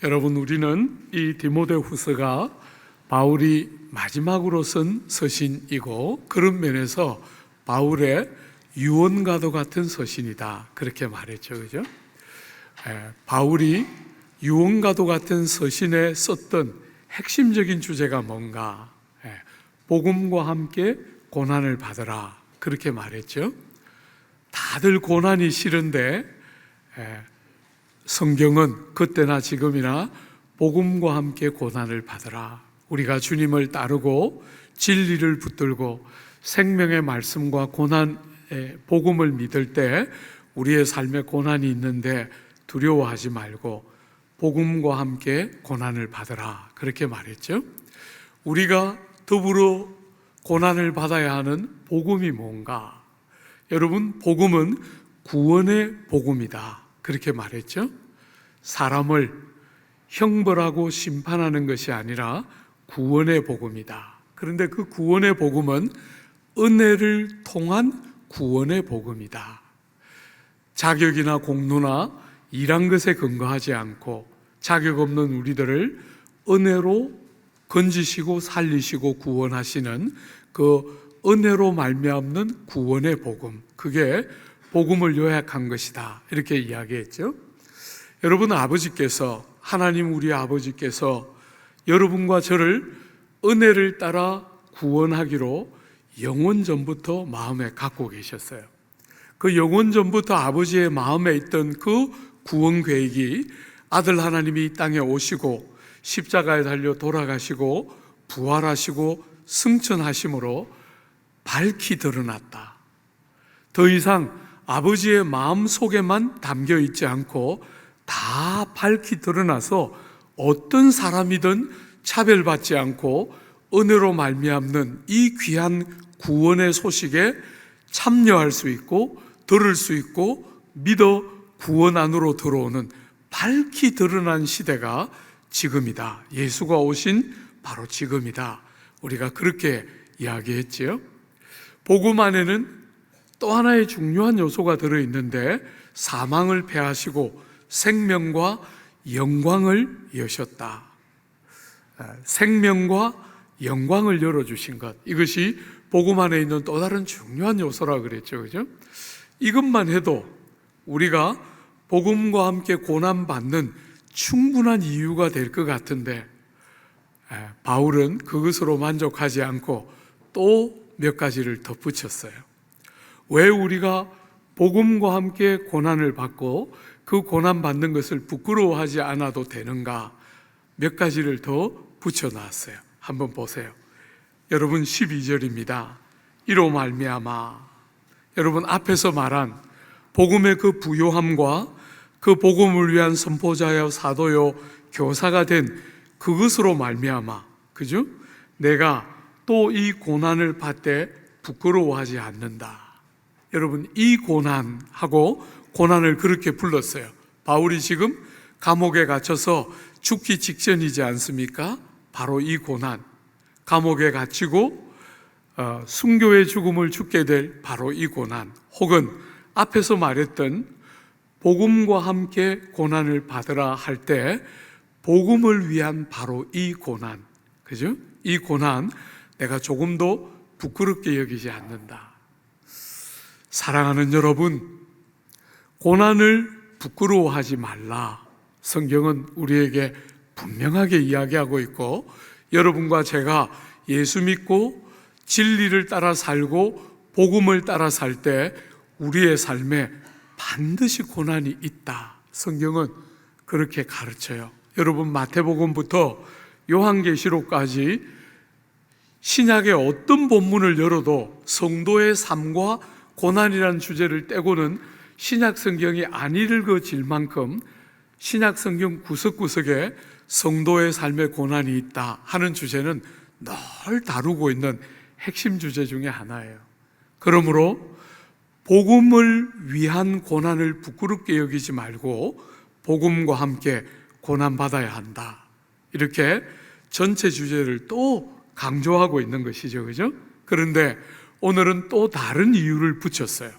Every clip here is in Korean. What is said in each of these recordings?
여러분, 우리는 이 디모데후서가 바울이 마지막으로 쓴 서신이고 그런 면에서 바울의 유언과도 같은 서신이다, 그렇게 말했죠. 그죠? 바울이 유언과도 같은 서신에 썼던 핵심적인 주제가 뭔가? 복음과 함께 고난을 받으라, 그렇게 말했죠. 다들 고난이 싫은데 성경은 그때나 지금이나 복음과 함께 고난을 받으라, 우리가 주님을 따르고 진리를 붙들고 생명의 말씀과 고난의 복음을 믿을 때 우리의 삶에 고난이 있는데 두려워하지 말고 복음과 함께 고난을 받으라, 그렇게 말했죠. 우리가 더불어 고난을 받아야 하는 복음이 뭔가? 여러분, 복음은 구원의 복음이다, 그렇게 말했죠. 사람을 형벌하고 심판하는 것이 아니라 구원의 복음이다. 그런데 그 구원의 복음은 은혜를 통한 구원의 복음이다. 자격이나 공로나 일한 것에 근거하지 않고 자격 없는 우리들을 은혜로 건지시고 살리시고 구원하시는 그 은혜로 말미암는 구원의 복음, 그게 복음을 요약한 것이다, 이렇게 이야기했죠. 여러분, 아버지께서, 하나님 우리 아버지께서 여러분과 저를 은혜를 따라 구원하기로 영원 전부터 마음에 갖고 계셨어요. 그 영원 전부터 아버지의 마음에 있던 그 구원 계획이 아들 하나님이 이 땅에 오시고 십자가에 달려 돌아가시고 부활하시고 승천하심으로 밝히 드러났다. 더 이상 아버지의 마음 속에만 담겨 있지 않고 다 밝히 드러나서 어떤 사람이든 차별받지 않고 은혜로 말미암는 이 귀한 구원의 소식에 참여할 수 있고 들을 수 있고 믿어 구원 안으로 들어오는 밝히 드러난 시대가 지금이다. 예수가 오신 바로 지금이다. 우리가 그렇게 이야기했지요. 복음 안에는 또 하나의 중요한 요소가 들어있는데 사망을 패하시고 생명과 영광을 여셨다. 생명과 영광을 열어주신 것, 이것이 복음 안에 있는 또 다른 중요한 요소라고 그랬죠. 그죠? 이것만 해도 우리가 복음과 함께 고난받는 충분한 이유가 될 것 같은데 바울은 그것으로 만족하지 않고 또 몇 가지를 덧붙였어요. 왜 우리가 복음과 함께 고난을 받고 그 고난받는 것을 부끄러워하지 않아도 되는가? 몇 가지를 더 붙여놨어요. 한번 보세요. 여러분, 12절입니다. 이로 말미암아, 여러분 앞에서 말한 복음의 그 부요함과 그 복음을 위한 선포자요 사도요 교사가 된 그것으로 말미암아, 그죠? 내가 또 이 고난을 받되 부끄러워하지 않는다. 여러분, 이 고난하고 고난을 그렇게 불렀어요. 바울이 지금 감옥에 갇혀서 죽기 직전이지 않습니까? 바로 이 고난, 감옥에 갇히고 순교의 죽음을 죽게 될 바로 이 고난, 혹은 앞에서 말했던 복음과 함께 고난을 받으라 할 때 복음을 위한 바로 이 고난, 그죠? 이 고난 내가 조금도 부끄럽게 여기지 않는다. 사랑하는 여러분, 고난을 부끄러워하지 말라. 성경은 우리에게 분명하게 이야기하고 있고, 여러분과 제가 예수 믿고 진리를 따라 살고 복음을 따라 살 때 우리의 삶에 반드시 고난이 있다. 성경은 그렇게 가르쳐요. 여러분, 마태복음부터 요한계시록까지 신약의 어떤 본문을 열어도 성도의 삶과 고난이라는 주제를 떼고는 신약 성경이 안 읽어질 만큼 신약 성경 구석구석에 성도의 삶에 고난이 있다 하는 주제는 늘 다루고 있는 핵심 주제 중에 하나예요. 그러므로 복음을 위한 고난을 부끄럽게 여기지 말고 복음과 함께 고난받아야 한다. 이렇게 전체 주제를 또 강조하고 있는 것이죠. 그죠? 그런데 오늘은 또 다른 이유를 붙였어요.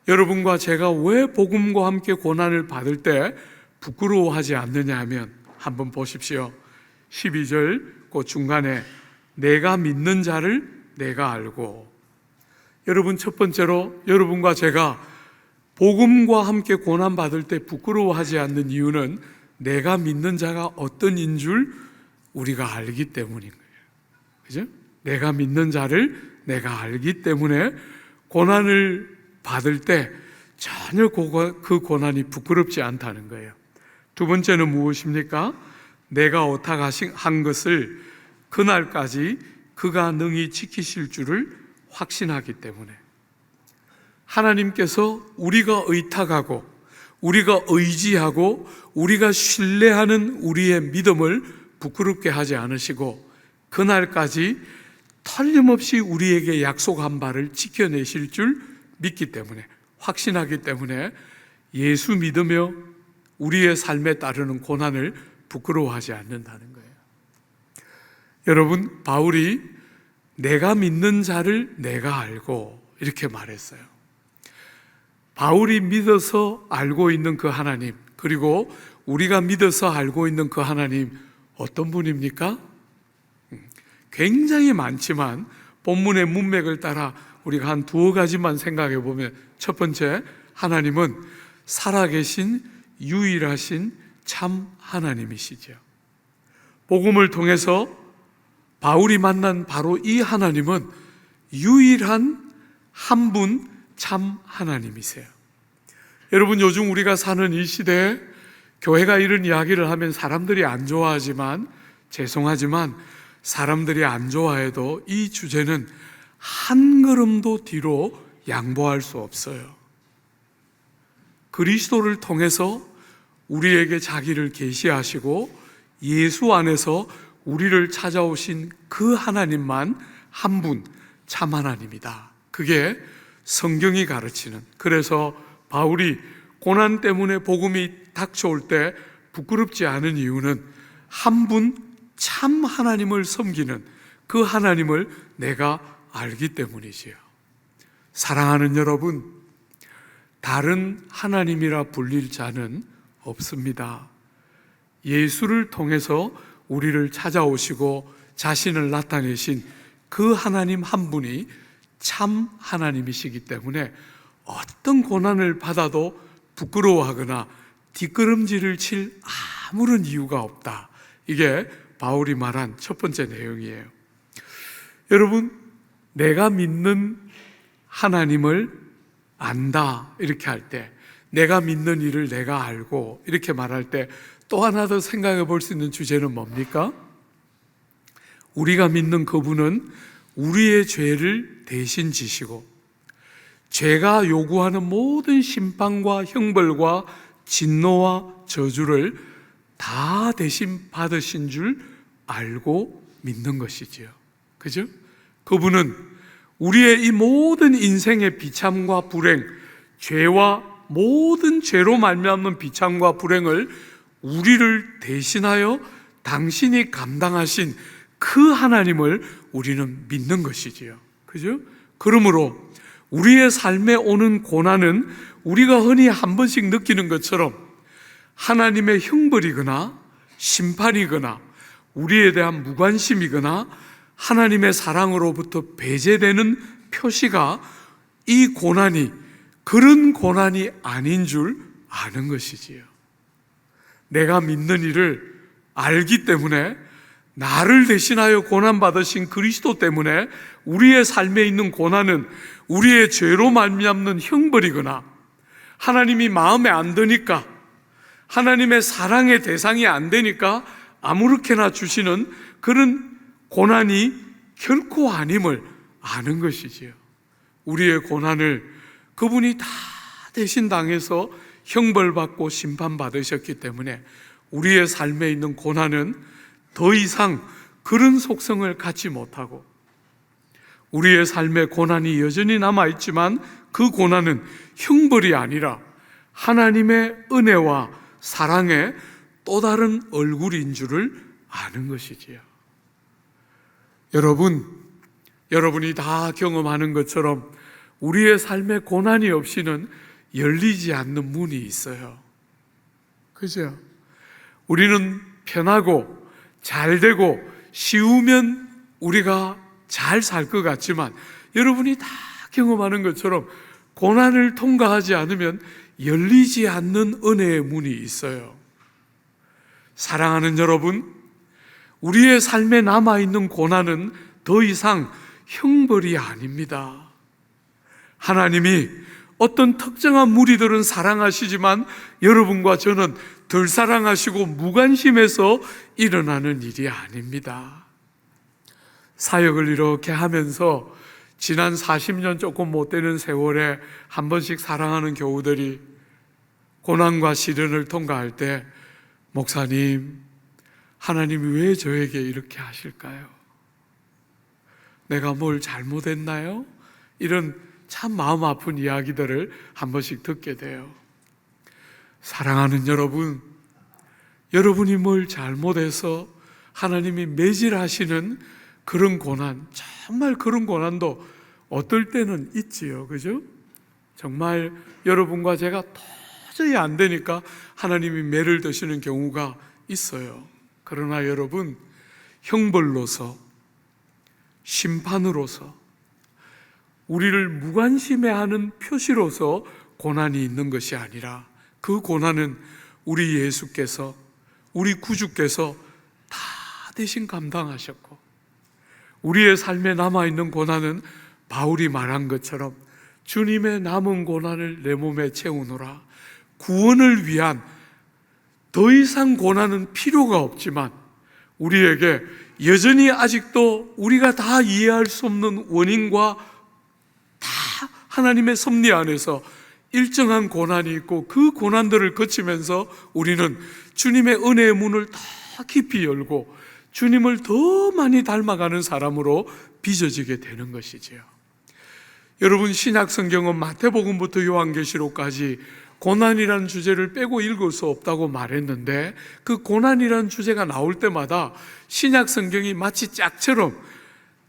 여러분과 제가 왜 복음과 함께 고난을 받을 때 부끄러워하지 않느냐 하면 한번 보십시오. 12절 그 중간에 내가 믿는 자를 내가 알고. 여러분, 첫 번째로 여러분과 제가 복음과 함께 고난받을 때 부끄러워하지 않는 이유는 내가 믿는 자가 어떤 인 줄 우리가 알기 때문인 거예요. 그죠? 내가 믿는 자를 내가 알기 때문에 고난을 받을 때 전혀 그 고난이 부끄럽지 않다는 거예요. 두 번째는 무엇입니까? 내가 오탁한 것을 그날까지 그가 능히 지키실 줄을 확신하기 때문에. 하나님께서 우리가 의탁하고 우리가 의지하고 우리가 신뢰하는 우리의 믿음을 부끄럽게 하지 않으시고 그날까지 틀림없이 우리에게 약속한 바를 지켜내실 줄 믿기 때문에, 확신하기 때문에 예수 믿으며 우리의 삶에 따르는 고난을 부끄러워하지 않는다는 거예요. 여러분, 바울이 내가 믿는 자를 내가 알고 이렇게 말했어요. 바울이 믿어서 알고 있는 그 하나님, 그리고 우리가 믿어서 알고 있는 그 하나님 어떤 분입니까? 굉장히 많지만 본문의 문맥을 따라 우리가 한 두어 가지만 생각해 보면, 첫 번째, 하나님은 살아계신 유일하신 참 하나님이시죠. 복음을 통해서 바울이 만난 바로 이 하나님은 유일한 한 분 참 하나님이세요. 여러분, 요즘 우리가 사는 이 시대에 교회가 이런 이야기를 하면 사람들이 안 좋아하지만, 죄송하지만 사람들이 안 좋아해도 이 주제는 한 걸음도 뒤로 양보할 수 없어요. 그리스도를 통해서 우리에게 자기를 계시하시고 예수 안에서 우리를 찾아오신 그 하나님만 한 분 참 하나님이다. 그게 성경이 가르치는, 그래서 바울이 고난 때문에 복음이 닥쳐올 때 부끄럽지 않은 이유는 한 분 참 하나님을 섬기는 그 하나님을 내가 알기 때문이지요. 사랑하는 여러분, 다른 하나님이라 불릴 자는 없습니다. 예수를 통해서 우리를 찾아오시고 자신을 나타내신 그 하나님 한 분이 참 하나님이시기 때문에 어떤 고난을 받아도 부끄러워하거나 뒷걸음질을 칠 아무런 이유가 없다. 이게 바울이 말한 첫 번째 내용이에요. 여러분, 내가 믿는 하나님을 안다 이렇게 할 때, 내가 믿는 일을 내가 알고 이렇게 말할 때 또 하나 더 생각해 볼 수 있는 주제는 뭡니까? 우리가 믿는 그분은 우리의 죄를 대신 지시고 죄가 요구하는 모든 심판과 형벌과 진노와 저주를 다 대신 받으신 줄 알고 믿는 것이지요. 그죠? 그분은 우리의 이 모든 인생의 비참과 불행, 죄와 모든 죄로 말미암는 비참과 불행을 우리를 대신하여 당신이 감당하신 그 하나님을 우리는 믿는 것이지요. 그죠? 그러므로 우리의 삶에 오는 고난은 우리가 흔히 한 번씩 느끼는 것처럼 하나님의 형벌이거나 심판이거나 우리에 대한 무관심이거나 하나님의 사랑으로부터 배제되는 표시가 이 고난이 그런 고난이 아닌 줄 아는 것이지요. 내가 믿는 일을 알기 때문에, 나를 대신하여 고난받으신 그리스도 때문에 우리의 삶에 있는 고난은 우리의 죄로 말미암는 형벌이거나 하나님이 마음에 안 드니까, 하나님의 사랑의 대상이 안 되니까 아무렇게나 주시는 그런 고난이 결코 아님을 아는 것이지요. 우리의 고난을 그분이 다 대신 당해서 형벌받고 심판받으셨기 때문에 우리의 삶에 있는 고난은 더 이상 그런 속성을 갖지 못하고, 우리의 삶에 고난이 여전히 남아있지만 그 고난은 형벌이 아니라 하나님의 은혜와 사랑의 또 다른 얼굴인 줄을 아는 것이지요. 여러분이 다 경험하는 것처럼 우리의 삶에 고난이 없이는 열리지 않는 문이 있어요. 그죠? 우리는 편하고 잘 되고 쉬우면 우리가 잘 살 것 같지만 여러분이 다 경험하는 것처럼 고난을 통과하지 않으면 열리지 않는 은혜의 문이 있어요. 사랑하는 여러분, 우리의 삶에 남아있는 고난은 더 이상 형벌이 아닙니다. 하나님이 어떤 특정한 무리들은 사랑하시지만 여러분과 저는 덜 사랑하시고 무관심해서 일어나는 일이 아닙니다. 사역을 이렇게 하면서 지난 40년 조금 못 되는 세월에 한 번씩 사랑하는 교우들이 고난과 시련을 통과할 때, 목사님, 하나님이 왜 저에게 이렇게 하실까요? 내가 뭘 잘못했나요? 이런 참 마음 아픈 이야기들을 한 번씩 듣게 돼요. 사랑하는 여러분, 여러분이 뭘 잘못해서 하나님이 매질하시는 그런 고난, 정말 그런 고난도 어떨 때는 있지요. 그죠? 정말 여러분과 제가 도저히 안 되니까 하나님이 매를 드시는 경우가 있어요. 그러나 여러분, 형벌로서, 심판으로서, 우리를 무관심해하는 표시로서 고난이 있는 것이 아니라 그 고난은 우리 예수께서, 우리 구주께서 다 대신 감당하셨고, 우리의 삶에 남아있는 고난은 바울이 말한 것처럼 주님의 남은 고난을 내 몸에 채우노라. 구원을 위한 더 이상 고난은 필요가 없지만 우리에게 여전히 아직도 우리가 다 이해할 수 없는 원인과 다 하나님의 섭리 안에서 일정한 고난이 있고 그 고난들을 거치면서 우리는 주님의 은혜의 문을 더 깊이 열고 주님을 더 많이 닮아가는 사람으로 빚어지게 되는 것이지요. 여러분, 신약 성경은 마태복음부터 요한계시록까지 고난이라는 주제를 빼고 읽을 수 없다고 말했는데, 그 고난이라는 주제가 나올 때마다 신약 성경이 마치 짝처럼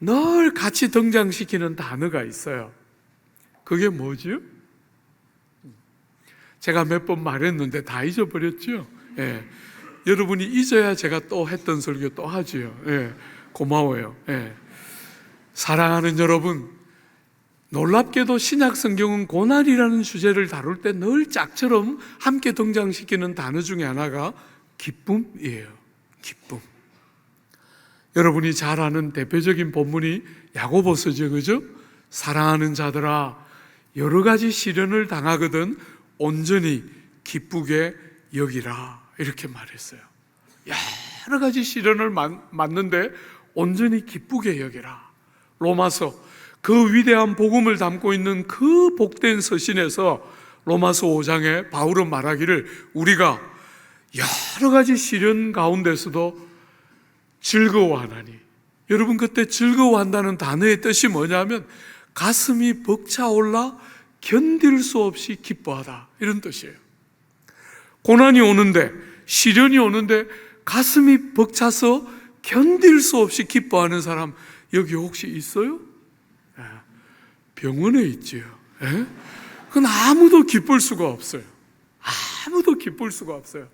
늘 같이 등장시키는 단어가 있어요. 그게 뭐죠? 제가 몇 번 말했는데 다 잊어버렸죠? 예. 여러분이 잊어야 제가 또 했던 설교 또 하지요. 예. 고마워요. 예. 사랑하는 여러분, 놀랍게도 신약 성경은 고난이라는 주제를 다룰 때 늘 짝처럼 함께 등장시키는 단어 중에 하나가 기쁨이에요. 기쁨. 여러분이 잘 아는 대표적인 본문이 야고보서죠, 그죠? 사랑하는 자들아, 여러 가지 시련을 당하거든 온전히 기쁘게 여기라, 이렇게 말했어요. 여러 가지 시련을 맞는데 온전히 기쁘게 여기라. 로마서, 그 위대한 복음을 담고 있는 그 복된 서신에서 로마서 5장에 바울은 말하기를 우리가 여러 가지 시련 가운데서도 즐거워하나니, 여러분 그때 즐거워한다는 단어의 뜻이 뭐냐면 가슴이 벅차올라 견딜 수 없이 기뻐하다, 이런 뜻이에요. 고난이 오는데, 시련이 오는데 가슴이 벅차서 견딜 수 없이 기뻐하는 사람 여기 혹시 있어요? 병원에 있지요. 그건 아무도 기쁠 수가 없어요. 아무도 기쁠 수가 없어요.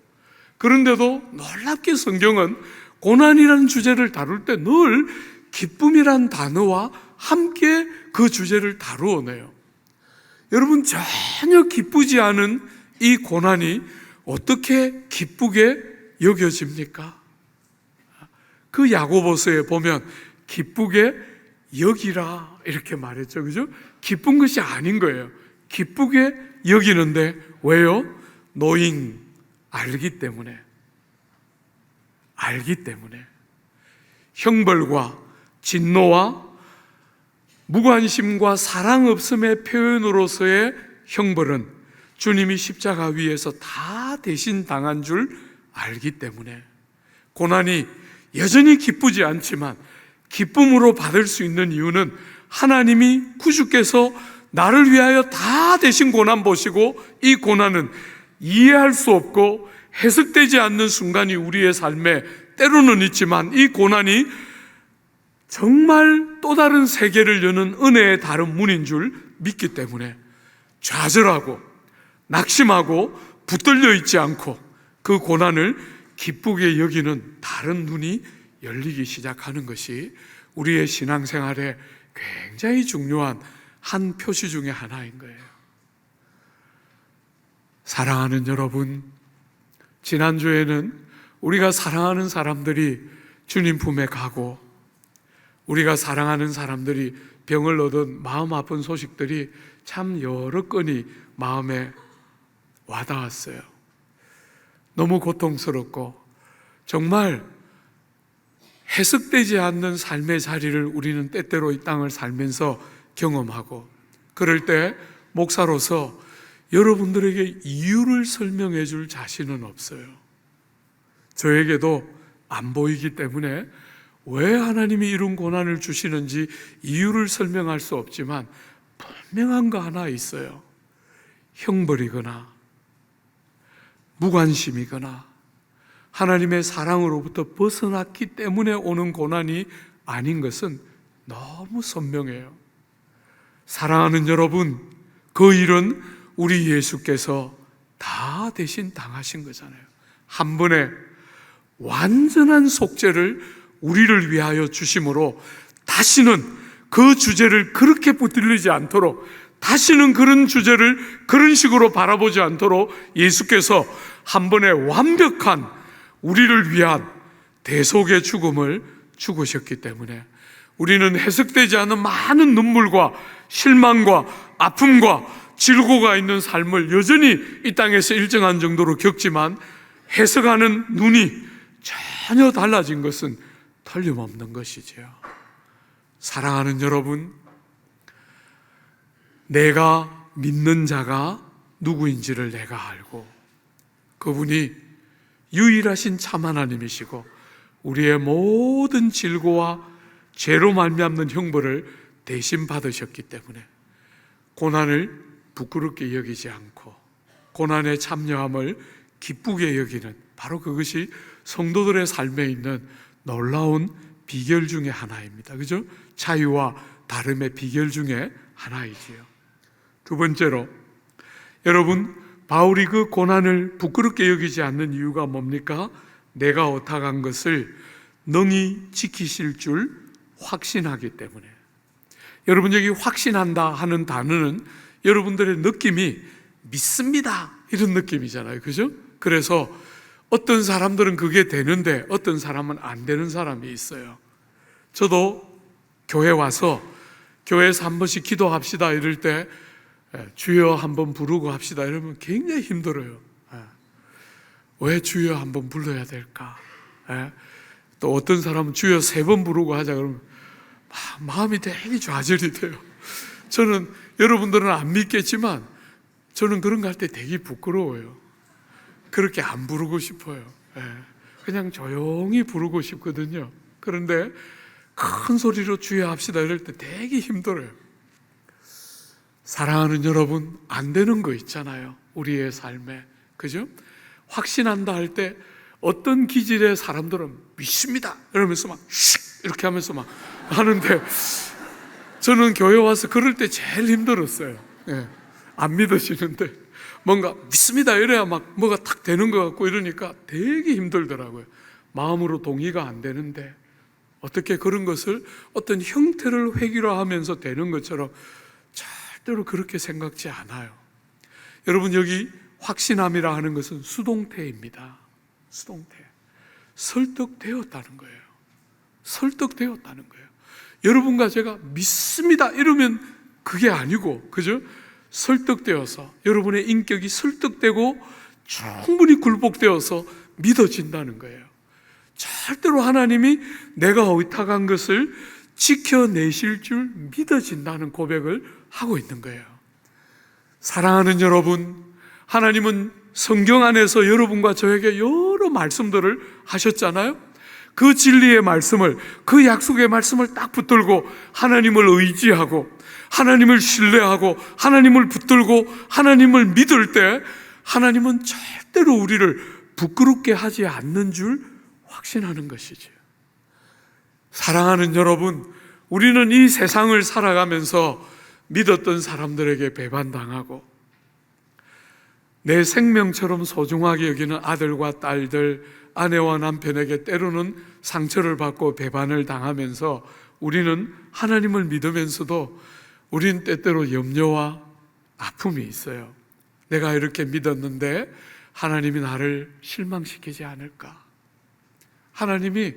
그런데도 놀랍게 성경은 고난이라는 주제를 다룰 때 늘 기쁨이란 단어와 함께 그 주제를 다루어내요. 여러분, 전혀 기쁘지 않은 이 고난이 어떻게 기쁘게 여겨집니까? 그 야고보서에 보면 기쁘게 여기라 이렇게 말했죠. 그죠? 기쁜 것이 아닌 거예요. 기쁘게 여기는데 왜요? 노잉, 알기 때문에. 알기 때문에. 형벌과 진노와 무관심과 사랑 없음의 표현으로서의 형벌은 주님이 십자가 위에서 다 대신 당한 줄 알기 때문에 고난이 여전히 기쁘지 않지만 기쁨으로 받을 수 있는 이유는 하나님이 구주께서 나를 위하여 다 대신 고난 보시고 이 고난은 이해할 수 없고 해석되지 않는 순간이 우리의 삶에 때로는 있지만 이 고난이 정말 또 다른 세계를 여는 은혜의 다른 문인 줄 믿기 때문에 좌절하고 낙심하고 붙들려 있지 않고 그 고난을 기쁘게 여기는 다른 눈이 열리기 시작하는 것이 우리의 신앙생활에 굉장히 중요한 한 표시 중에 하나인 거예요. 사랑하는 여러분, 지난주에는 우리가 사랑하는 사람들이 주님 품에 가고 우리가 사랑하는 사람들이 병을 얻은 마음 아픈 소식들이 참 여러 건이 마음에 와닿았어요. 너무 고통스럽고 정말 해석되지 않는 삶의 자리를 우리는 때때로 이 땅을 살면서 경험하고, 그럴 때 목사로서 여러분들에게 이유를 설명해 줄 자신은 없어요. 저에게도 안 보이기 때문에 왜 하나님이 이런 고난을 주시는지 이유를 설명할 수 없지만 분명한 거 하나 있어요. 형벌이거나 무관심이거나 하나님의 사랑으로부터 벗어났기 때문에 오는 고난이 아닌 것은 너무 선명해요. 사랑하는 여러분, 그 일은 우리 예수께서 다 대신 당하신 거잖아요. 한 번에 완전한 속죄를 우리를 위하여 주심으로 다시는 그 주제를 그렇게 붙들리지 않도록, 다시는 그런 주제를 그런 식으로 바라보지 않도록 예수께서 한 번에 완벽한 우리를 위한 대속의 죽음을 죽으셨기 때문에 우리는 해석되지 않은 많은 눈물과 실망과 아픔과 질고가 있는 삶을 여전히 이 땅에서 일정한 정도로 겪지만 해석하는 눈이 전혀 달라진 것은 틀림없는 것이지요. 사랑하는 여러분, 내가 믿는 자가 누구인지를 내가 알고 그분이 유일하신 참 하나님이시고 우리의 모든 질고와 죄로 말미암는 형벌을 대신 받으셨기 때문에 고난을 부끄럽게 여기지 않고 고난에 참여함을 기쁘게 여기는, 바로 그것이 성도들의 삶에 있는 놀라운 비결 중에 하나입니다. 그죠? 자유와 다름의 비결 중에 하나이지요. 두 번째로, 여러분, 바울이 그 고난을 부끄럽게 여기지 않는 이유가 뭡니까? 내가 어탁한 것을 능히 지키실 줄 확신하기 때문에. 여러분, 여기 확신한다 하는 단어는 여러분들의 느낌이 믿습니다 이런 느낌이잖아요. 그죠? 그래서 어떤 사람들은 그게 되는데 어떤 사람은 안 되는 사람이 있어요. 저도 교회 와서 교회에서 한 번씩 기도합시다 이럴 때 주여 한번 부르고 합시다 이러면 굉장히 힘들어요. 왜 주여 한번 불러야 될까? 또 어떤 사람은 주여 3번 부르고 하자 그러면 마음이 되게 좌절이 돼요. 저는, 여러분들은 안 믿겠지만 저는 그런 거 할 때 되게 부끄러워요. 그렇게 안 부르고 싶어요. 그냥 조용히 부르고 싶거든요. 그런데 큰 소리로 주여 합시다 이럴 때 되게 힘들어요. 사랑하는 여러분, 안 되는 거 있잖아요, 우리의 삶에. 그죠? 확신한다 할 때 어떤 기질의 사람들은 믿습니다 이러면서 막 이렇게 하면서 막 하는데, 저는 교회 와서 그럴 때 제일 힘들었어요. 안 믿으시는데 뭔가 믿습니다 이래야 막 뭐가 탁 되는 것 같고 이러니까 되게 힘들더라고요. 마음으로 동의가 안 되는데 어떻게 그런 것을 어떤 형태를 회귀화하면서 되는 것처럼, 절대로 그렇게 생각지 않아요. 여러분, 여기 확신함이라 하는 것은 수동태입니다. 수동태. 설득되었다는 거예요. 설득되었다는 거예요. 여러분과 제가 믿습니다 이러면 그게 아니고, 그죠? 설득되어서 여러분의 인격이 설득되고 충분히 굴복되어서 믿어진다는 거예요. 절대로 하나님이 내가 의탁한 것을 지켜내실 줄 믿어진다는 고백을 하고 있는 거예요. 사랑하는 여러분, 하나님은 성경 안에서 여러분과 저에게 여러 말씀들을 하셨잖아요. 그 진리의 말씀을, 그 약속의 말씀을 딱 붙들고 하나님을 의지하고 하나님을 신뢰하고 하나님을 붙들고 하나님을 믿을 때 하나님은 절대로 우리를 부끄럽게 하지 않는 줄 확신하는 것이죠. 사랑하는 여러분, 우리는 이 세상을 살아가면서 믿었던 사람들에게 배반당하고 내 생명처럼 소중하게 여기는 아들과 딸들, 아내와 남편에게 때로는 상처를 받고 배반을 당하면서 우리는 하나님을 믿으면서도 우린 때때로 염려와 아픔이 있어요. 내가 이렇게 믿었는데 하나님이 나를 실망시키지 않을까? 하나님이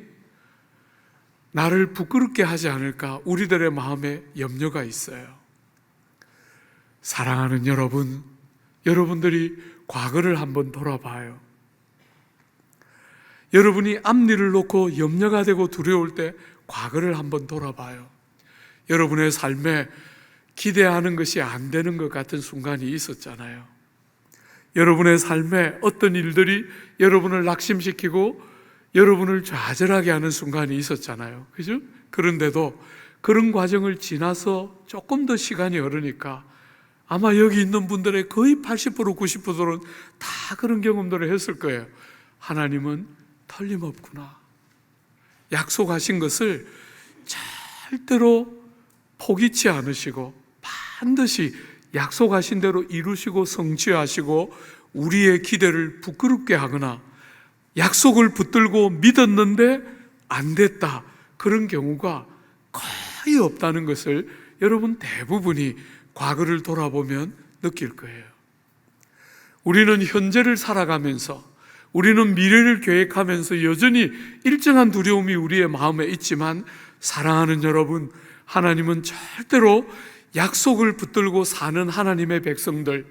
나를 부끄럽게 하지 않을까? 우리들의 마음에 염려가 있어요. 사랑하는 여러분, 여러분들이 과거를 한번 돌아봐요. 여러분이 앞일을 놓고 염려가 되고 두려울 때 과거를 한번 돌아봐요. 여러분의 삶에 기대하는 것이 안 되는 것 같은 순간이 있었잖아요. 여러분의 삶에 어떤 일들이 여러분을 낙심시키고 여러분을 좌절하게 하는 순간이 있었잖아요. 그죠? 그런데도 그런 과정을 지나서 조금 더 시간이 흐르니까 아마 여기 있는 분들의 거의 80% 90%는 다 그런 경험들을 했을 거예요. 하나님은 틀림없구나. 약속하신 것을 절대로 포기치 않으시고 반드시 약속하신 대로 이루시고 성취하시고 우리의 기대를 부끄럽게 하거나 약속을 붙들고 믿었는데 안 됐다, 그런 경우가 거의 없다는 것을 여러분 대부분이 과거를 돌아보면 느낄 거예요. 우리는 현재를 살아가면서, 우리는 미래를 계획하면서 여전히 일정한 두려움이 우리의 마음에 있지만, 사랑하는 여러분, 하나님은 절대로 약속을 붙들고 사는 하나님의 백성들,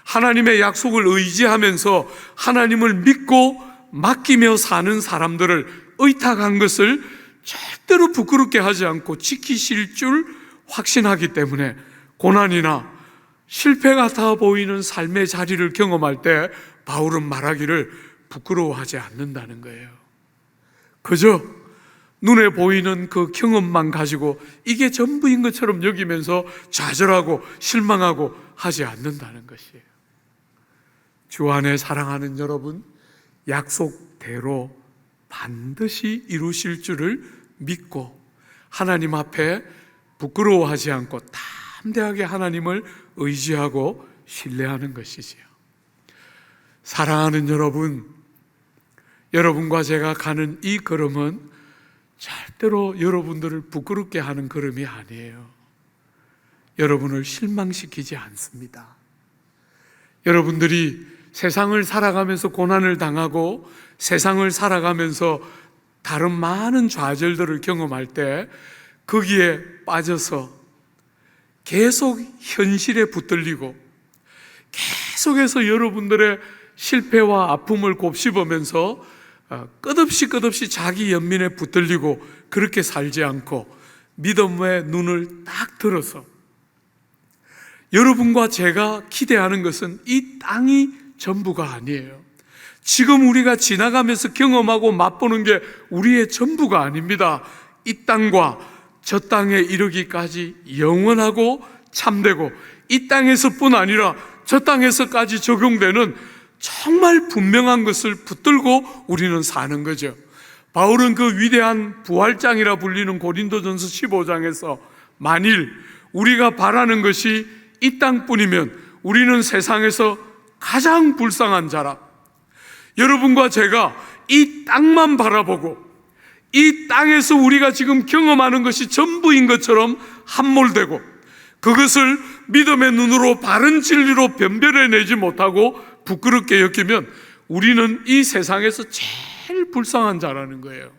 하나님의 약속을 의지하면서 하나님을 믿고 맡기며 사는 사람들을 의탁한 것을 절대로 부끄럽게 하지 않고 지키실 줄 확신하기 때문에 고난이나 실패 같아 보이는 삶의 자리를 경험할 때 바울은 말하기를 부끄러워하지 않는다는 거예요. 그저 눈에 보이는 그 경험만 가지고 이게 전부인 것처럼 여기면서 좌절하고 실망하고 하지 않는다는 것이에요. 주 안에 사랑하는 여러분, 약속대로 반드시 이루실 줄을 믿고 하나님 앞에 부끄러워하지 않고 담대하게 하나님을 의지하고 신뢰하는 것이지요. 사랑하는 여러분, 여러분과 제가 가는 이 걸음은 절대로 여러분들을 부끄럽게 하는 걸음이 아니에요. 여러분을 실망시키지 않습니다. 여러분들이 세상을 살아가면서 고난을 당하고 세상을 살아가면서 다른 많은 좌절들을 경험할 때 거기에 빠져서 계속 현실에 붙들리고 계속해서 여러분들의 실패와 아픔을 곱씹으면서 끝없이 자기 연민에 붙들리고 그렇게 살지 않고 믿음의 눈을 딱 들어서 여러분과 제가 기대하는 것은 이 땅이 전부가 아니에요. 지금 우리가 지나가면서 경험하고 맛보는 게 우리의 전부가 아닙니다. 이 땅과 저 땅에 이르기까지 영원하고 참되고 이 땅에서뿐 아니라 저 땅에서까지 적용되는 정말 분명한 것을 붙들고 우리는 사는 거죠. 바울은 그 위대한 부활장이라 불리는 고린도전서 15장에서 만일 우리가 바라는 것이 이 땅뿐이면 우리는 세상에서 가장 불쌍한 자라. 여러분과 제가 이 땅만 바라보고 이 땅에서 우리가 지금 경험하는 것이 전부인 것처럼 함몰되고 그것을 믿음의 눈으로 바른 진리로 변별해내지 못하고 부끄럽게 여기면 우리는 이 세상에서 제일 불쌍한 자라는 거예요.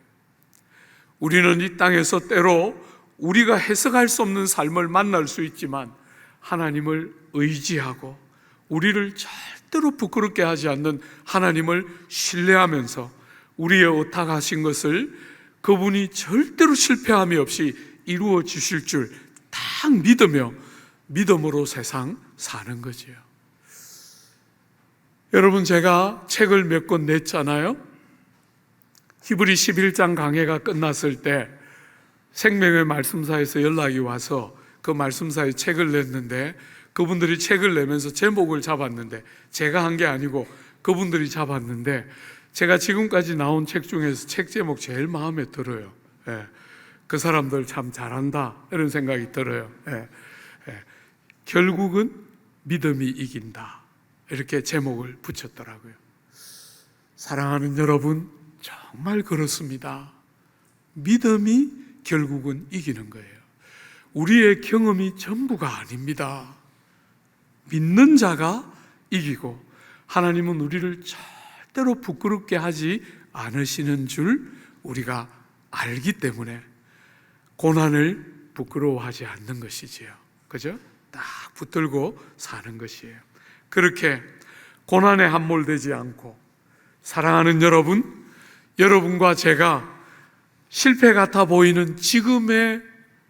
우리는 이 땅에서 때로 우리가 해석할 수 없는 삶을 만날 수 있지만 하나님을 의지하고 우리를 절대로 부끄럽게 하지 않는 하나님을 신뢰하면서 우리의 의탁하신 것을 그분이 절대로 실패함이 없이 이루어 주실 줄 딱 믿으며 믿음으로 세상 사는 거지요. 여러분, 제가 책을 몇 권 냈잖아요. 히브리 11장 강해가 끝났을 때 생명의 말씀사에서 연락이 와서 그 말씀사에 책을 냈는데 그분들이 책을 내면서 제목을 잡았는데 제가 한 게 아니고 그분들이 잡았는데 제가 지금까지 나온 책 중에서 책 제목 제일 마음에 들어요. 예. 그 사람들 참 잘한다 이런 생각이 들어요. 예. 예. 결국은 믿음이 이긴다. 이렇게 제목을 붙였더라고요. 사랑하는 여러분, 정말 그렇습니다. 믿음이 결국은 이기는 거예요. 우리의 경험이 전부가 아닙니다. 믿는 자가 이기고, 하나님은 우리를 절대로 부끄럽게 하지 않으시는 줄 우리가 알기 때문에 고난을 부끄러워하지 않는 것이지요. 그죠? 딱 붙들고 사는 것이에요. 그렇게 고난에 함몰되지 않고, 사랑하는 여러분, 여러분과 제가 실패 같아 보이는 지금의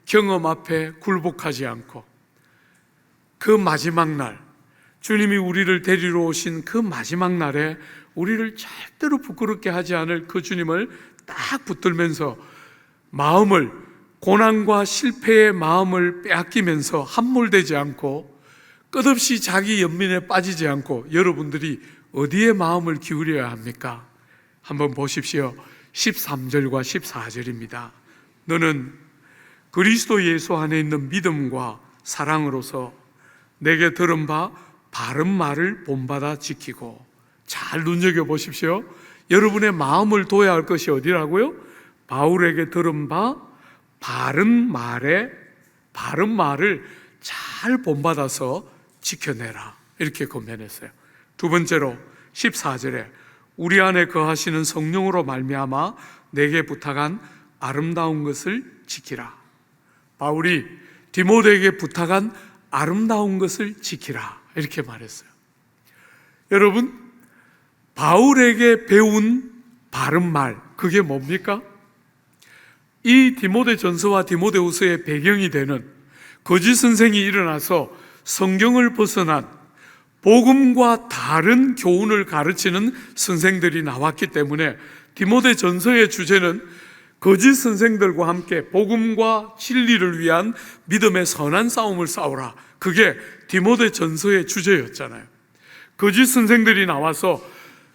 경험 앞에 굴복하지 않고, 그 마지막 날, 주님이 우리를 데리러 오신 그 마지막 날에 우리를 절대로 부끄럽게 하지 않을 그 주님을 딱 붙들면서 마음을, 고난과 실패의 마음을 빼앗기면서 함몰되지 않고 끝없이 자기 연민에 빠지지 않고, 여러분들이 어디에 마음을 기울여야 합니까? 한번 보십시오. 13절과 14절입니다. 너는 그리스도 예수 안에 있는 믿음과 사랑으로서 내게 들은 바 바른 말을 본받아 지키고. 잘 눈여겨보십시오. 여러분의 마음을 둬야 할 것이 어디라고요? 바울에게 들은 바 바른 말을 잘 본받아서 지켜내라, 이렇게 권면했어요. 두 번째로 14절에 우리 안에 거하시는 성령으로 말미암아 내게 부탁한 아름다운 것을 지키라. 바울이 디모데에게 부탁한 아름다운 것을 지키라, 이렇게 말했어요. 여러분, 바울에게 배운 바른 말, 그게 뭡니까? 이 디모데전서와 디모데후서의 배경이 되는 거짓 선생이 일어나서 성경을 벗어난 복음과 다른 교훈을 가르치는 선생들이 나왔기 때문에 디모데전서의 주제는 거짓 선생들과 함께 복음과 진리를 위한 믿음의 선한 싸움을 싸우라. 그게 디모데전서의 주제였잖아요. 거짓 선생들이 나와서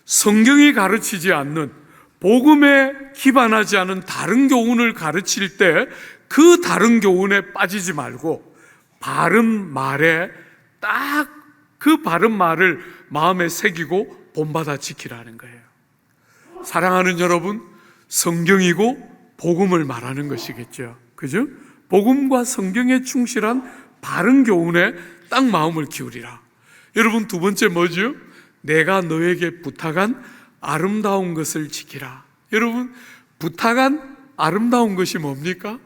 성경이 가르치지 않는, 복음에 기반하지 않은 다른 교훈을 가르칠 때 그 다른 교훈에 빠지지 말고 바른 말에 딱 그 바른 말을 마음에 새기고 본받아 지키라는 거예요. 사랑하는 여러분, 성경이고 복음을 말하는 것이겠죠. 그죠? 복음과 성경에 충실한 바른 교훈에 딱 마음을 기울이라. 여러분, 두 번째 뭐죠? 내가 너에게 부탁한 아름다운 것을 지키라. 여러분, 부탁한 아름다운 것이 뭡니까?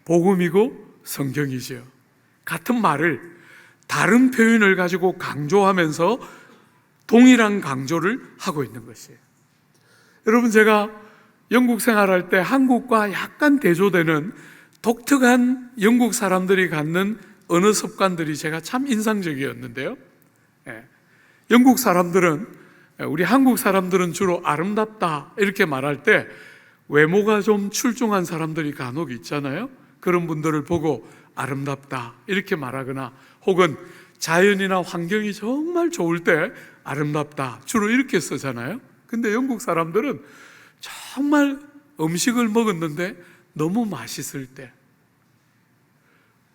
복음이고 성경이죠. 같은 말을 다른 표현을 가지고 강조하면서 동일한 강조를 하고 있는 것이에요. 여러분, 제가 영국 생활할 때 한국과 약간 대조되는 독특한 영국 사람들이 갖는 언어 습관들이 제가 참 인상적이었는데요. 영국 사람들은, 우리 한국 사람들은 주로 아름답다 이렇게 말할 때 외모가 좀 출중한 사람들이 간혹 있잖아요. 그런 분들을 보고 아름답다 이렇게 말하거나, 혹은 자연이나 환경이 정말 좋을 때 아름답다 주로 이렇게 쓰잖아요. 근데 영국 사람들은 정말 음식을 먹었는데 너무 맛있을 때,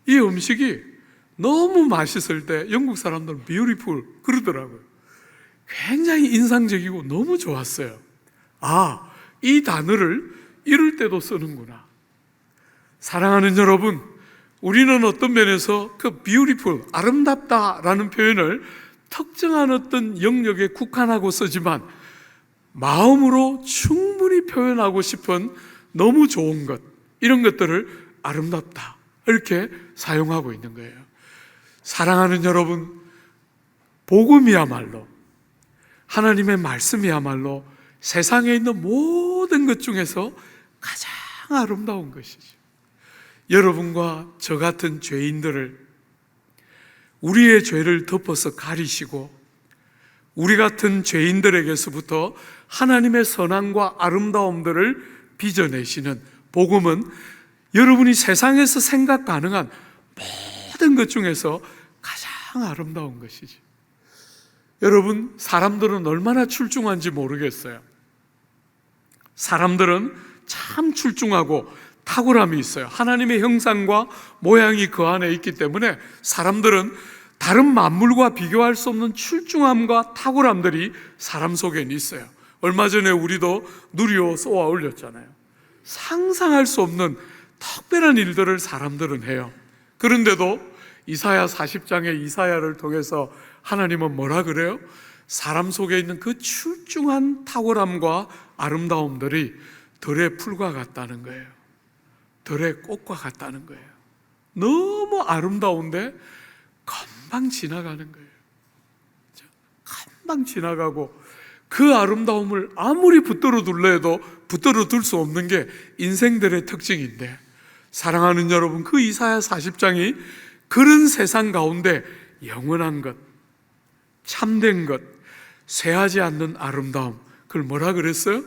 이 음식이 너무 맛있을 때 영국 사람들은 beautiful 그러더라고요. 굉장히 인상적이고 너무 좋았어요. 아, 이 단어를 이럴 때도 쓰는구나. 사랑하는 여러분, 우리는 어떤 면에서 그 beautiful, 아름답다라는 표현을 특정한 어떤 영역에 국한하고 쓰지만 마음으로 충분히 표현하고 싶은 너무 좋은 것, 이런 것들을 아름답다 이렇게 사용하고 있는 거예요. 사랑하는 여러분, 복음이야말로, 하나님의 말씀이야말로 세상에 있는 모든 것 중에서 가장 아름다운 것이죠. 여러분과 저 같은 죄인들을, 우리의 죄를 덮어서 가리시고 우리 같은 죄인들에게서부터 하나님의 선함과 아름다움들을 빚어내시는 복음은 여러분이 세상에서 생각 가능한 모든 것 중에서 가장 아름다운 것이죠. 여러분, 사람들은 얼마나 출중한지 모르겠어요. 사람들은 참 출중하고 탁월함이 있어요. 하나님의 형상과 모양이 그 안에 있기 때문에 사람들은 다른 만물과 비교할 수 없는 출중함과 탁월함들이 사람 속에는 있어요. 얼마 전에 우리도 누리호 쏘아 올렸잖아요. 상상할 수 없는 특별한 일들을 사람들은 해요. 그런데도 이사야 40장의 이사야를 통해서 하나님은 뭐라 그래요? 사람 속에 있는 그 출중한 탁월함과 아름다움들이 들의 풀과 같다는 거예요. 들의 꽃과 같다는 거예요. 너무 아름다운데 금방 지나가는 거예요. 금방 지나가고 그 아름다움을 아무리 붙들어 둘려 해도 붙들어 둘 수 없는 게 인생들의 특징인데, 사랑하는 여러분, 그 이사야 40장이 그런 세상 가운데 영원한 것, 참된 것, 쇠하지 않는 아름다움, 그걸 뭐라 그랬어요?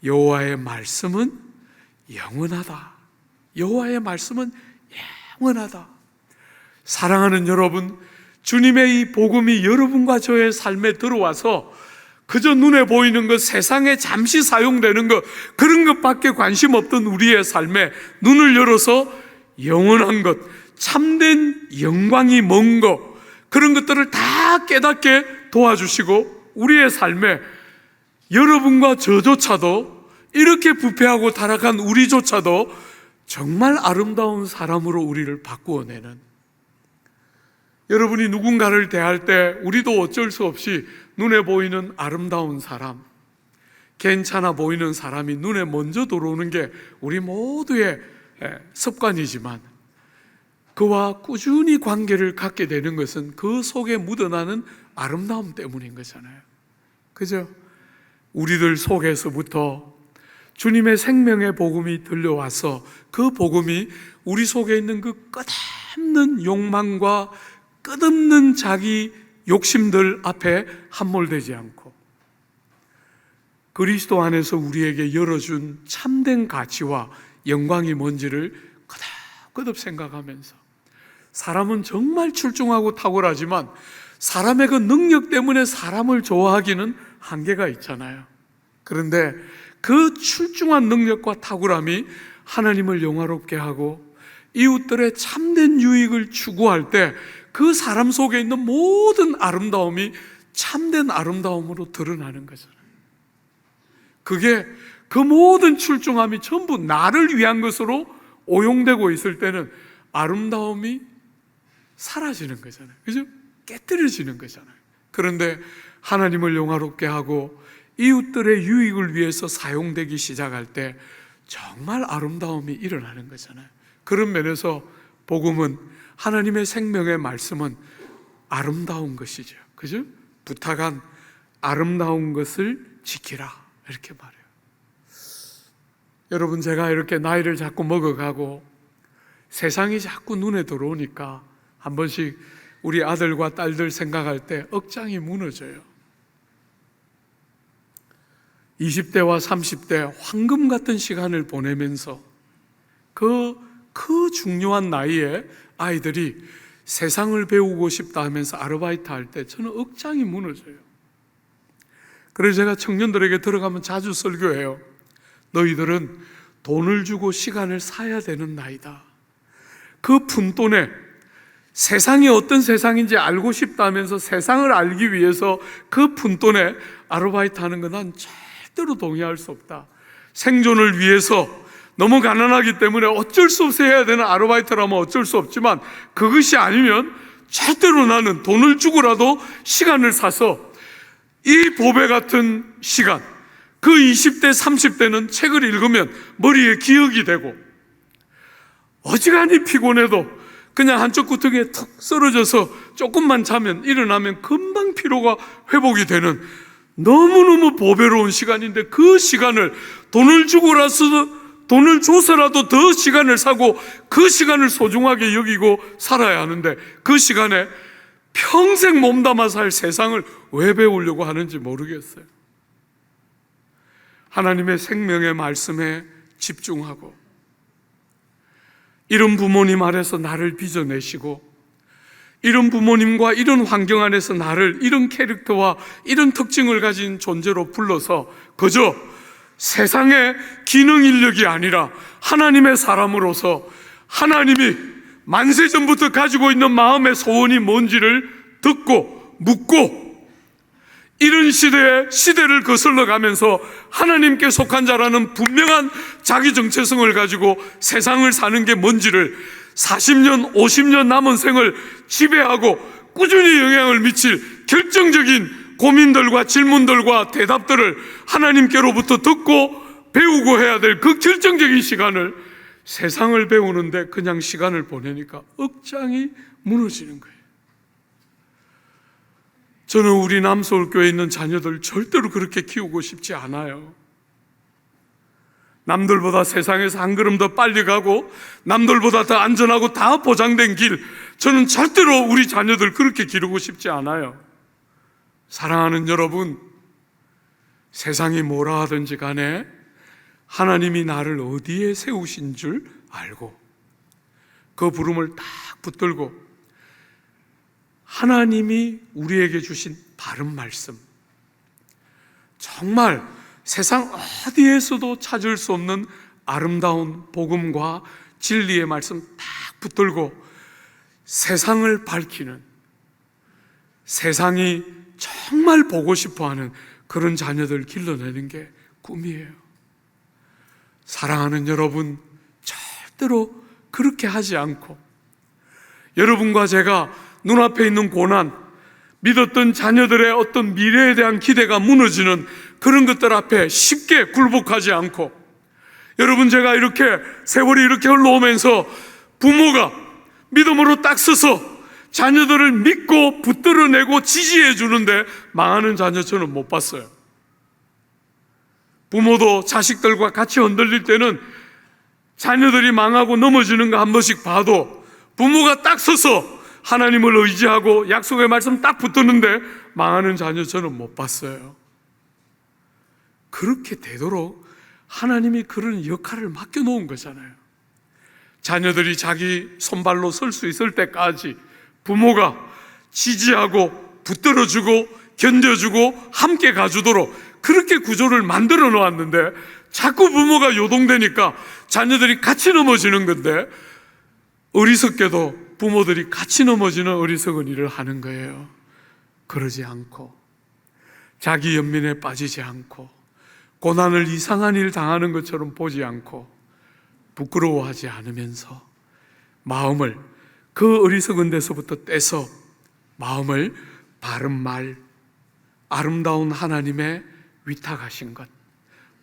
여호와의 말씀은 영원하다. 여호와의 말씀은 영원하다. 사랑하는 여러분, 주님의 이 복음이 여러분과 저의 삶에 들어와서 그저 눈에 보이는 것, 세상에 잠시 사용되는 것, 그런 것밖에 관심 없던 우리의 삶에 눈을 열어서 영원한 것, 참된 영광이 뭔 것, 그런 것들을 다 깨닫게 도와주시고, 우리의 삶에 여러분과 저조차도, 이렇게 부패하고 타락한 우리조차도 정말 아름다운 사람으로 우리를 바꾸어내는, 여러분이 누군가를 대할 때 우리도 어쩔 수 없이 눈에 보이는 아름다운 사람, 괜찮아 보이는 사람이 눈에 먼저 들어오는 게 우리 모두의 습관이지만, 그와 꾸준히 관계를 갖게 되는 것은 그 속에 묻어나는 아름다움 때문인 거잖아요. 그죠? 우리들 속에서부터 주님의 생명의 복음이 들려와서 그 복음이 우리 속에 있는 그 끝없는 욕망과 끝없는 자기 욕심들 앞에 함몰되지 않고, 그리스도 안에서 우리에게 열어준 참된 가치와 영광이 뭔지를 끄덕끄덕 생각하면서, 사람은 정말 출중하고 탁월하지만 사람의 그 능력 때문에 사람을 좋아하기는 한계가 있잖아요. 그런데 그 출중한 능력과 탁월함이 하나님을 영화롭게 하고 이웃들의 참된 유익을 추구할 때 그 사람 속에 있는 모든 아름다움이 참된 아름다움으로 드러나는 거잖아요. 그게 그 모든 출중함이 전부 나를 위한 것으로 오용되고 있을 때는 아름다움이 사라지는 거잖아요. 그죠? 깨뜨려지는 거잖아요. 그런데 하나님을 영화롭게 하고 이웃들의 유익을 위해서 사용되기 시작할 때 정말 아름다움이 일어나는 거잖아요. 그런 면에서 복음은, 하나님의 생명의 말씀은 아름다운 것이죠. 그죠? 부탁한 아름다운 것을 지키라, 이렇게 말해요. 여러분, 제가 이렇게 나이를 자꾸 먹어가고 세상이 자꾸 눈에 들어오니까 한 번씩 우리 아들과 딸들 생각할 때 억장이 무너져요. 20대와 30대 황금 같은 시간을 보내면서 그 중요한 나이에 아이들이 세상을 배우고 싶다 하면서 아르바이트 할 때 저는 억장이 무너져요. 그래서 제가 청년들에게 들어가면 자주 설교해요. 너희들은 돈을 주고 시간을 사야 되는 나이다. 그 푼돈에 세상이 어떤 세상인지 알고 싶다 하면서 세상을 알기 위해서 그 푼돈에 아르바이트 하는 건 난 절대로 동의할 수 없다. 생존을 위해서 너무 가난하기 때문에 어쩔 수 없이 해야 되는 아르바이트라면 어쩔 수 없지만, 그것이 아니면 절대로 나는 돈을 주고라도 시간을 사서 이 보배 같은 시간, 그 20대 30대는 책을 읽으면 머리에 기억이 되고, 어지간히 피곤해도 그냥 한쪽 구석에 툭 쓰러져서 조금만 자면 일어나면 금방 피로가 회복이 되는 너무너무 보배로운 시간인데, 그 시간을 돈을 줘서라도 더 시간을 사고 그 시간을 소중하게 여기고 살아야 하는데, 그 시간에 평생 몸담아 살 세상을 왜 배우려고 하는지 모르겠어요. 하나님의 생명의 말씀에 집중하고, 이런 부모님 아래서 나를 빚어내시고, 이런 부모님과 이런 환경 안에서 나를 이런 캐릭터와 이런 특징을 가진 존재로 불러서 그저 세상의 기능 인력이 아니라 하나님의 사람으로서 하나님이 만세전부터 가지고 있는 마음의 소원이 뭔지를 듣고 묻고, 이런 시대를 거슬러 가면서 하나님께 속한 자라는 분명한 자기 정체성을 가지고 세상을 사는 게 뭔지를 40년, 50년 남은 생을 지배하고 꾸준히 영향을 미칠 결정적인 고민들과 질문들과 대답들을 하나님께로부터 듣고 배우고 해야 될 그 결정적인 시간을 세상을 배우는데 그냥 시간을 보내니까 억장이 무너지는 거예요. 저는 우리 남서울교회에 있는 자녀들 절대로 그렇게 키우고 싶지 않아요. 남들보다 세상에서 한 걸음 더 빨리 가고 남들보다 더 안전하고 다 보장된 길, 저는 절대로 우리 자녀들 그렇게 기르고 싶지 않아요. 사랑하는 여러분, 세상이 뭐라 하든지 간에 하나님이 나를 어디에 세우신 줄 알고 그 부름을 딱 붙들고 하나님이 우리에게 주신 바른 말씀, 정말 세상 어디에서도 찾을 수 없는 아름다운 복음과 진리의 말씀 딱 붙들고 세상을 밝히는, 세상이 정말 보고 싶어하는 그런 자녀들 길러내는 게 꿈이에요. 사랑하는 여러분, 절대로 그렇게 하지 않고 여러분과 제가 눈앞에 있는 고난, 믿었던 자녀들의 어떤 미래에 대한 기대가 무너지는 그런 것들 앞에 쉽게 굴복하지 않고, 여러분, 제가 이렇게 세월이 이렇게 흘러오면서 부모가 믿음으로 딱 서서 자녀들을 믿고 붙들어내고 지지해 주는데 망하는 자녀 저는 못 봤어요. 부모도 자식들과 같이 흔들릴 때는 자녀들이 망하고 넘어지는 거 한 번씩 봐도 부모가 딱 서서 하나님을 의지하고 약속의 말씀 딱 붙드는데 망하는 자녀 저는 못 봤어요. 그렇게 되도록 하나님이 그런 역할을 맡겨놓은 거잖아요. 자녀들이 자기 손발로 설 수 있을 때까지 부모가 지지하고 붙들어주고 견뎌주고 함께 가주도록 그렇게 구조를 만들어 놓았는데 자꾸 부모가 요동되니까 자녀들이 같이 넘어지는 건데, 어리석게도 부모들이 같이 넘어지는 어리석은 일을 하는 거예요. 그러지 않고, 자기 연민에 빠지지 않고, 고난을 이상한 일 당하는 것처럼 보지 않고, 부끄러워하지 않으면서 마음을 그 어리석은 데서부터 떼서 마음을 바른 말, 아름다운 하나님의 위탁하신 것,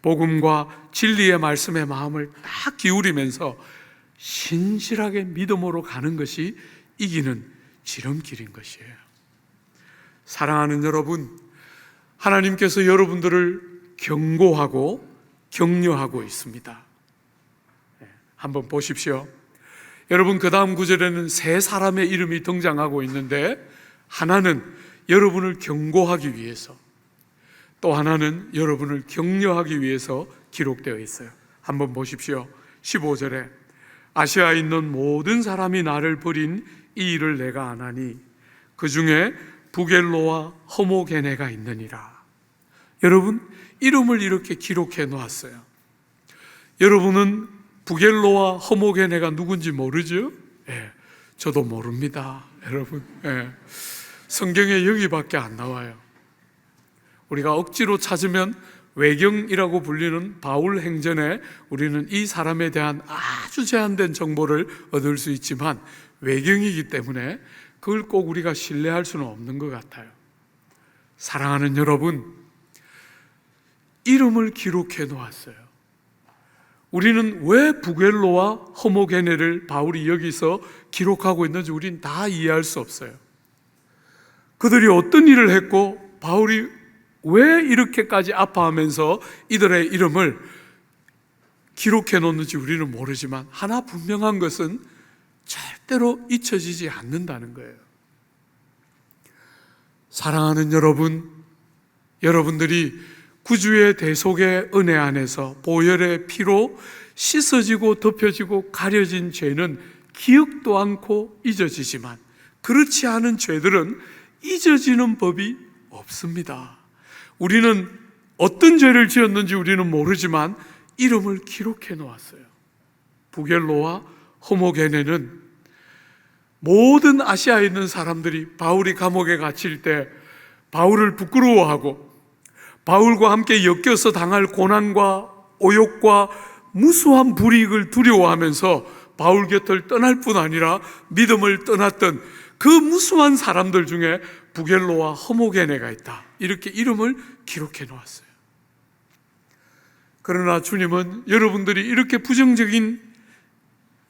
복음과 진리의 말씀에 마음을 딱 기울이면서 신실하게 믿음으로 가는 것이 이기는 지름길인 것이에요. 사랑하는 여러분, 하나님께서 여러분들을 경고하고 격려하고 있습니다. 한번 보십시오. 여러분, 그 다음 구절에는 세 사람의 이름이 등장하고 있는데, 하나는 여러분을 경고하기 위해서, 또 하나는 여러분을 격려하기 위해서 기록되어 있어요. 한번 보십시오. 15절에 아시아에 있는 모든 사람이 나를 버린 이 일을 내가 아나니 그 중에 부겔로와 허모게네가 있느니라. 여러분, 이름을 이렇게 기록해 놓았어요. 여러분은 부겔로와 허모게네가 누군지 모르죠? 예, 저도 모릅니다. 여러분, 예, 성경에 여기밖에 안 나와요. 우리가 억지로 찾으면 외경이라고 불리는 바울 행전에 우리는 이 사람에 대한 아주 제한된 정보를 얻을 수 있지만 외경이기 때문에 그걸 꼭 우리가 신뢰할 수는 없는 것 같아요. 사랑하는 여러분, 이름을 기록해 놓았어요. 우리는 왜 부겔로와 허모게네를 바울이 여기서 기록하고 있는지 우리는 다 이해할 수 없어요. 그들이 어떤 일을 했고 바울이 왜 이렇게까지 아파하면서 이들의 이름을 기록해 놓는지 우리는 모르지만, 하나 분명한 것은 절대로 잊혀지지 않는다는 거예요. 사랑하는 여러분, 여러분들이 구주의 대속의 은혜 안에서 보혈의 피로 씻어지고 덮여지고 가려진 죄는 기억도 않고 잊어지지만, 그렇지 않은 죄들은 잊어지는 법이 없습니다. 우리는 어떤 죄를 지었는지 우리는 모르지만 이름을 기록해 놓았어요. 부겔로와 허모게네는 모든 아시아에 있는 사람들이 바울이 감옥에 갇힐 때 바울을 부끄러워하고 바울과 함께 엮여서 당할 고난과 오욕과 무수한 불이익을 두려워하면서 바울 곁을 떠날 뿐 아니라 믿음을 떠났던 그 무수한 사람들 중에 부겔로와 허모게네가 있다. 이렇게 이름을 기록해 놓았어요. 그러나 주님은 여러분들이 이렇게 부정적인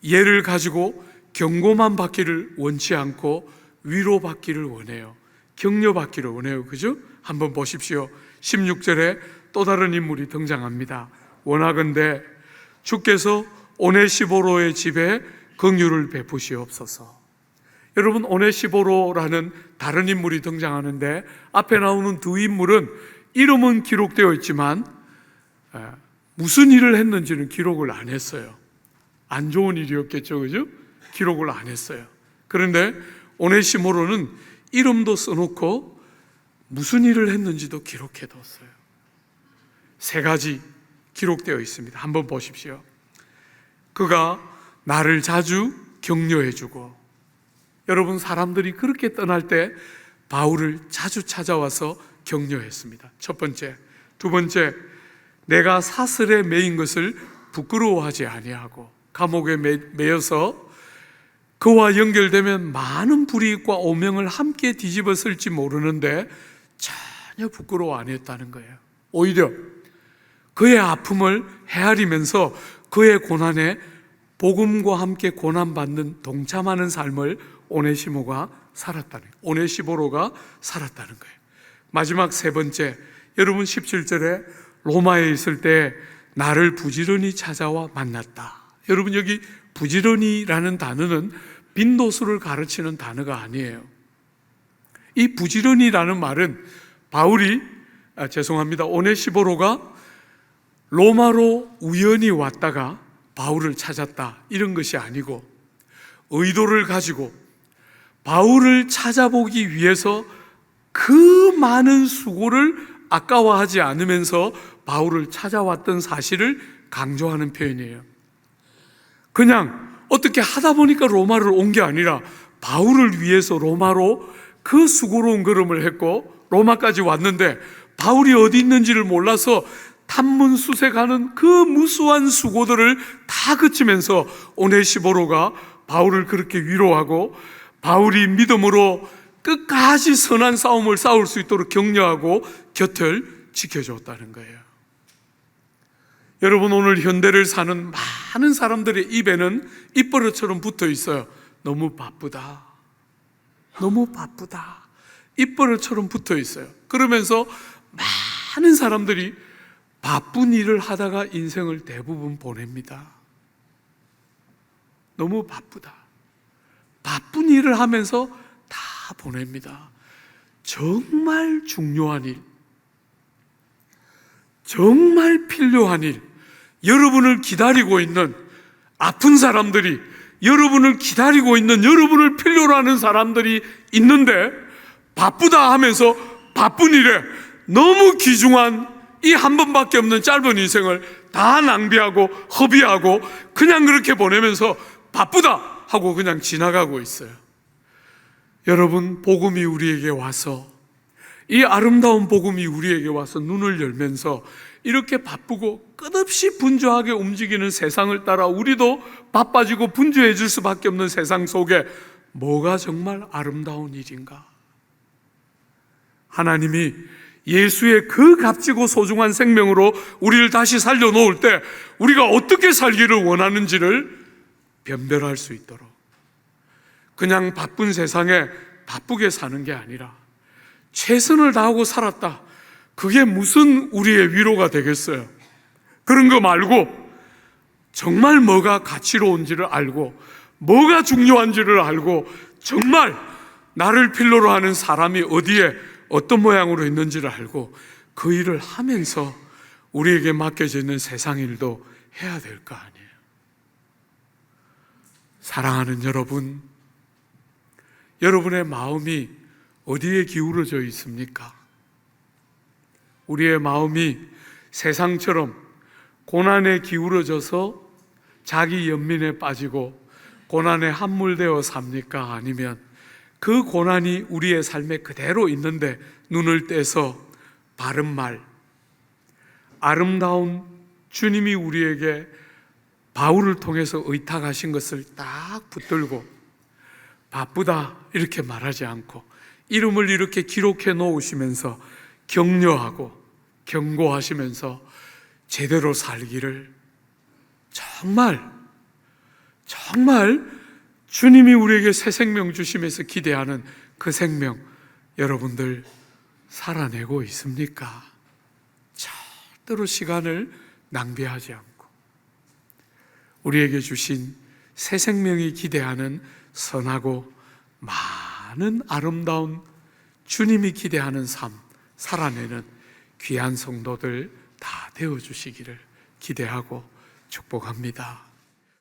예를 가지고 경고만 받기를 원치 않고 위로받기를 원해요. 격려받기를 원해요. 그죠? 한번 보십시오. 16절에 또 다른 인물이 등장합니다. 원하건대 주께서 오네시보로의 집에 긍휼을 베푸시옵소서. 여러분, 오네시보로라는 다른 인물이 등장하는데 앞에 나오는 두 인물은 이름은 기록되어 있지만 무슨 일을 했는지는 기록을 안 했어요. 안 좋은 일이었겠죠, 그죠? 기록을 안 했어요. 그런데 오네시모로는 이름도 써놓고 무슨 일을 했는지도 기록해뒀어요. 세 가지 기록되어 있습니다. 한번 보십시오. 그가 나를 자주 격려해주고, 여러분, 사람들이 그렇게 떠날 때 바울을 자주 찾아와서 격려했습니다. 첫 번째. 두 번째, 내가 사슬에 매인 것을 부끄러워하지 아니하고, 감옥에 매여서 그와 연결되면 많은 불이익과 오명을 함께 뒤집었을지 모르는데 전혀 부끄러워 안 했다는 거예요. 오히려 그의 아픔을 헤아리면서 그의 고난에 복음과 함께 고난받는 동참하는 삶을 오네시보로가 살았다는 거예요. 마지막 세 번째, 여러분 17절에 로마에 있을 때 나를 부지런히 찾아와 만났다. 여러분, 여기 부지런히라는 단어는 빈도수를 가르치는 단어가 아니에요. 이 부지런히라는 말은 오네시보로가 로마로 우연히 왔다가 바울을 찾았다, 이런 것이 아니고 의도를 가지고 바울을 찾아보기 위해서 그 많은 수고를 아까워하지 않으면서 바울을 찾아왔던 사실을 강조하는 표현이에요. 그냥 어떻게 하다 보니까 로마를 온 게 아니라 바울을 위해서 로마로 그 수고로운 걸음을 했고 로마까지 왔는데 바울이 어디 있는지를 몰라서 탐문수색하는 그 무수한 수고들을 다 그치면서 오네시보로가 바울을 그렇게 위로하고 바울이 믿음으로 끝까지 선한 싸움을 싸울 수 있도록 격려하고 곁을 지켜줬다는 거예요. 여러분, 오늘 현대를 사는 많은 사람들의 입에는 입버릇처럼 붙어 있어요. 너무 바쁘다. 입버릇처럼 붙어 있어요. 그러면서 많은 사람들이 바쁜 일을 하다가 인생을 대부분 보냅니다. 너무 바쁘다. 바쁜 일을 하면서 다 보냅니다. 정말 중요한 일, 정말 필요한 일, 여러분을 기다리고 있는 아픈 사람들이, 여러분을 기다리고 있는, 여러분을 필요로 하는 사람들이 있는데 바쁘다 하면서 바쁜 일에 너무 귀중한 이 한 번밖에 없는 짧은 인생을 다 낭비하고 허비하고 그냥 그렇게 보내면서 바쁘다 하고 그냥 지나가고 있어요. 여러분, 복음이 우리에게 와서, 이 아름다운 복음이 우리에게 와서 눈을 열면서 이렇게 바쁘고 끝없이 분주하게 움직이는 세상을 따라 우리도 바빠지고 분주해질 수밖에 없는 세상 속에 뭐가 정말 아름다운 일인가? 하나님이 예수의 그 값지고 소중한 생명으로 우리를 다시 살려놓을 때 우리가 어떻게 살기를 원하는지를 변별할 수 있도록, 그냥 바쁜 세상에 바쁘게 사는 게 아니라 최선을 다하고 살았다, 그게 무슨 우리의 위로가 되겠어요? 그런 거 말고 정말 뭐가 가치로운지를 알고 뭐가 중요한지를 알고 정말 나를 필요로 하는 사람이 어디에 어떤 모양으로 있는지를 알고 그 일을 하면서 우리에게 맡겨져 있는 세상 일도 해야 될 거 아니에요. 사랑하는 여러분, 여러분의 마음이 어디에 기울어져 있습니까? 우리의 마음이 세상처럼 고난에 기울어져서 자기 연민에 빠지고 고난에 함몰되어 삽니까? 아니면 그 고난이 우리의 삶에 그대로 있는데 눈을 떼서 바른 말, 아름다운 주님이 우리에게 바울을 통해서 의탁하신 것을 딱 붙들고 바쁘다 이렇게 말하지 않고 이름을 이렇게 기록해 놓으시면서 격려하고 경고하시면서 제대로 살기를 정말 주님이 우리에게 새 생명 주시면서 기대하는 그 생명 여러분들 살아내고 있습니까? 절대로 시간을 낭비하지 않고 우리에게 주신 새 생명이 기대하는 선하고 많은 아름다운 주님이 기대하는 삶 살아내는 귀한 성도들 다 되어주시기를 기대하고 축복합니다.